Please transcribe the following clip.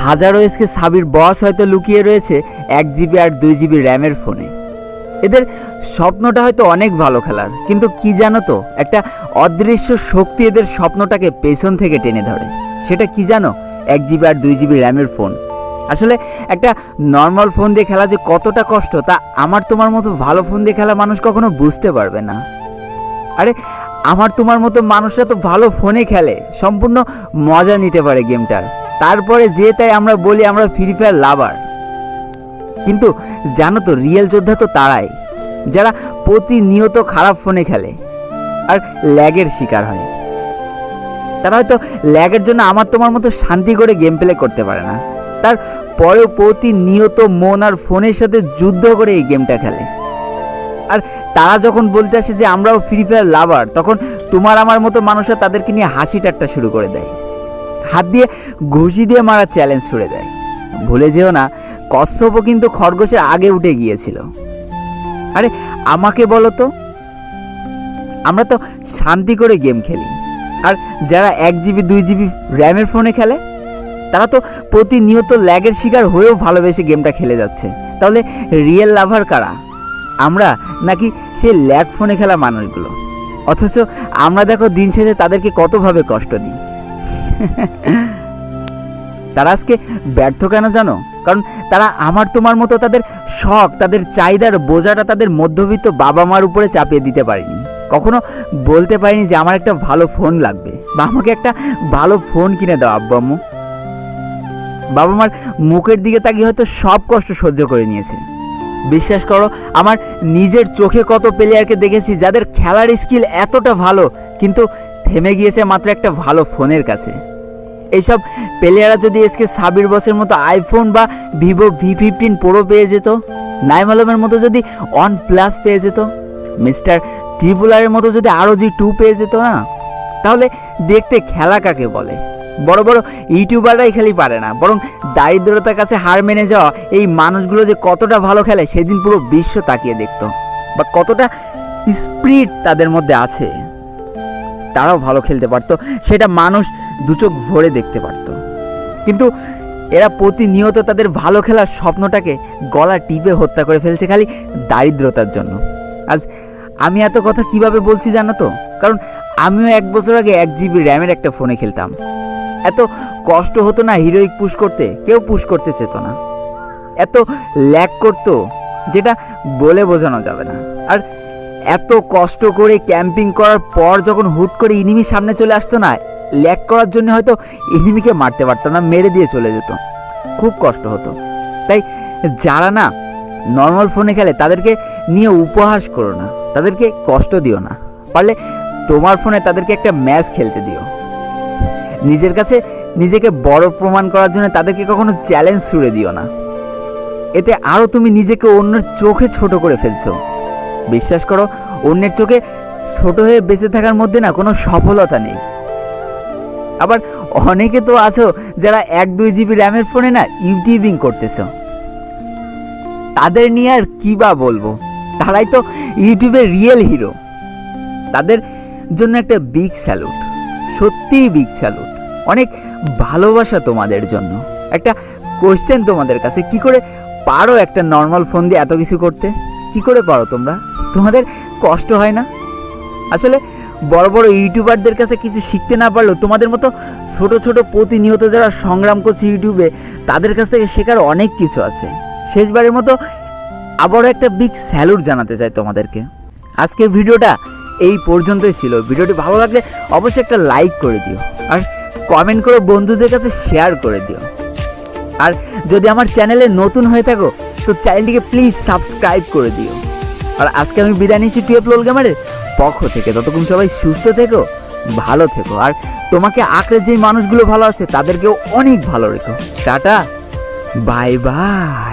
হাজারো এসকে সাবির বস হয়তো লুকিয়ে রয়েছে 1 GB আর 2 GB র্যামের ফোনে। এদের স্বপ্নটা হয়তো অনেক ভালো খেলার, কিন্তু কি জানো তো, একটা অদৃশ্য শক্তি এদের স্বপ্নটাকে পেছন থেকে টেনে ধরে। সেটা কি জানো? 1 GB আর 2 GB র্যামের ফোন। আসলে একটা নর্মাল ফোন দিয়ে খেলা যে কতটা কষ্ট, তা আমার তোমার মতো ভালো ফোন দিয়ে খেলা মানুষ কখনো বুঝতে পারবে না। আরে আমার তোমার মতো মানুষরা তো ভালো ফোনে খেলে, সম্পূর্ণ মজা নিতে পারে গেমটার, তারপরে যে তাই আমরা বলি আমরা ফ্রি ফায়ার লাভার। কিন্তু জানো তো, রিয়েল যোদ্ধা তো তারাই যারা প্রতিনিয়ত খারাপ ফোনে খেলে আর ল্যাগের শিকার হয়। তারা হয়তো ল্যাগের জন্য আমার তোমার মতো শান্তি করে গেম প্লে করতে পারে না, তার পরেও প্রতিনিয়ত মন আর ফোনের সাথে যুদ্ধ করে এই গেমটা খেলে। আর তারা যখন বলতে আসে যে আমরাও ফ্রি ফায়ার লাভার, তখন তোমার আমার মতো মানুষরা তাদেরকে নিয়ে হাসি ঠাট্টা শুরু করে দেয়, হাত দিয়ে ঘুষি দিয়ে মারার চ্যালেঞ্জ ছুড়ে দেয়। ভুলে যেও না, কশ্যপও কিন্তু খরগোশের আগে উঠে গিয়েছিল। আরে আমাকে বলো তো, আমরা তো শান্তি করে গেম খেলি, আর যারা 1 GB 2 GB র্যামের ফোনে খেলে তারা তো প্রতিনিয়ত ল্যাগের শিকার হয়েও ভালোবেসে গেমটা খেলে যাচ্ছে। তাহলে রিয়েল লাভার কারা? আমরা নাকি সেই ল্যাগ ফোনে খেলা মানুষগুলো? অথচ আমরা দেখো দিন শেষে তাদেরকে কতভাবে কষ্ট দিই। তারা আজকে ব্যর্থ কেন জানো? কারণ তারা আমার তোমার মতো তাদের শখ, তাদের চাহিদার বোঝাটা তাদের মধ্যবিত্ত বাবা মার উপরে চাপিয়ে দিতে পারেনি। কখনো বলতে পারিনি যে আমার একটা ভালো ফোন লাগবে, বা আমাকে একটা ভালো ফোন কিনে দাও আব্বু আম্মু। বাবা মার মুখের দিকে তাকিয়ে হয়তো সব কষ্ট সহ্য করে নিয়েছে। বিশ্বাস করো, আমার নিজের চোখে কত প্লেয়ারকে দেখেছি যাদের খেলার স্কিল এতটা ভালো, কিন্তু থেমে গিয়েছে মাত্র একটা ভালো ফোনের কাছে। এইসব প্লেয়াররা যদি এসকে সাবির বসের মতো আইফোন বা ভিভো V15 প্রো পেয়ে যেত, নাইম আলমের মতো যদি OnePlus পেয়ে যেত, মিস্টার ত্রিপুলারের মতো যদি ROG 2 পেয়ে যেত না, তাহলে দেখতে খেলা কাকে বলে। বড় বড় ইউটিউবাররাই খালি পারে না, বরং দারিদ্রতার কাছে হার মেনে যাওয়া এই মানুষগুলো যে কতটা ভালো খেলে সেদিন পুরো বিশ্ব তাকিয়ে দেখতো, বা কতটা স্পিরিট তাদের মধ্যে আছে। তারাও ভালো খেলতে পারতো, সেটা মানুষ দুচোখ ভরে দেখতে পারতো। কিন্তু এরা প্রতিনিয়ত তাদের ভালো খেলার স্বপ্নটাকে গলা টিপে হত্যা করে ফেলছে খালি দারিদ্রতার জন্য। আজ আমি এত কথা কিভাবে বলছি জানো তো? কারণ আমিও 1 বছর আগে 1 GB র্যামের একটা ফোনে খেলতাম। এত কষ্ট হতো না হিরোইক পুশ করতে, কেউ পুশ করতে চেত না। এত ল্যাগ করতো যেটা বলে বোঝানো যাবে না। আর এত কষ্ট করে ক্যাম্পিং করার পর যখন হুট করে এনিমি সামনে চলে আসতো না, ল্যাগ করার জন্য হয়তো এনিমিকে মারতে পারতো না, মেরে দিয়ে চলে যেত। খুব কষ্ট হতো। তাই যারা না নর্মাল ফোনে খেলে তাদেরকে নিয়ে উপহাস করো না, তাদেরকে কষ্ট দিও না। পারলে তোমার ফোনে তাদেরকে একটা ম্যাচ খেলতে দিও। নিজের কাছে নিজেকে বড় প্রমাণ করার জন্য তাদেরকে কখনো চ্যালেঞ্জ ছুড়ে দিও না। এতে আরও তুমি নিজেকে অন্যের চোখে ছোট করে ফেলছো। বিশ্বাস করো, অন্যের চোখে ছোট হয়ে বেঁচে থাকার মধ্যে না কোনো সফলতা নেই। আবার অনেকে তো আছো যারা 1-2 GB র্যামের ফোনে না ইউটিউবিং করতেছো, তাদের নিয়ে আর কি বা বলবো। তারাই তো ইউটিউবের রিয়েল হিরো। তাদের জন্য একটা বিগ স্যালুট, সত্যিই বিগ স্যালুট। অনেক ভালোবাসা তোমাদের জন্য। একটা কোশ্চেন তোমাদের কাছে, কি করে পারো একটা নর্মাল ফোন দিয়ে এত কিছু করতে? কি করে পারো তোমরা? তোমাদের কষ্ট হয় না? আসলে বড় বড় ইউটিউবারদের কাছে কিছু শিখতে না পারলেও তোমাদের মতো ছোট ছোট প্রতিনিয়ত যারা সংগ্রাম করছে ইউটিউবে, তাদের কাছ থেকে শেখার অনেক কিছু আছে। শেষবারের মতো আবারও একটা বিগ স্যালুট জানাতে চাই তোমাদেরকে। আজকের ভিডিওটা এই পর্যন্তই ছিল। ভিডিওটি ভালো লাগলে অবশ্যই একটা লাইক করে দিও, আর কমেন্ট করে বন্ধুদের কাছে শেয়ার করে দিও। আর যদি আমার চ্যানেলে নতুন হয়ে থাকো তো চ্যানেলটিকে প্লিজ সাবস্ক্রাইব করে দিও। আর আজকে আমি বিদায় নিচ্ছি টুয়েলভ লোল গেমারের পক্ষ থেকে। ততক্ষণ সবাই সুস্থ থেকো, ভালো থেকো, আর তোমাকে আঁকড়ে যেই মানুষগুলো ভালো আছে তাদেরকেও অনেক ভালো রেখো। Tata, bye bye.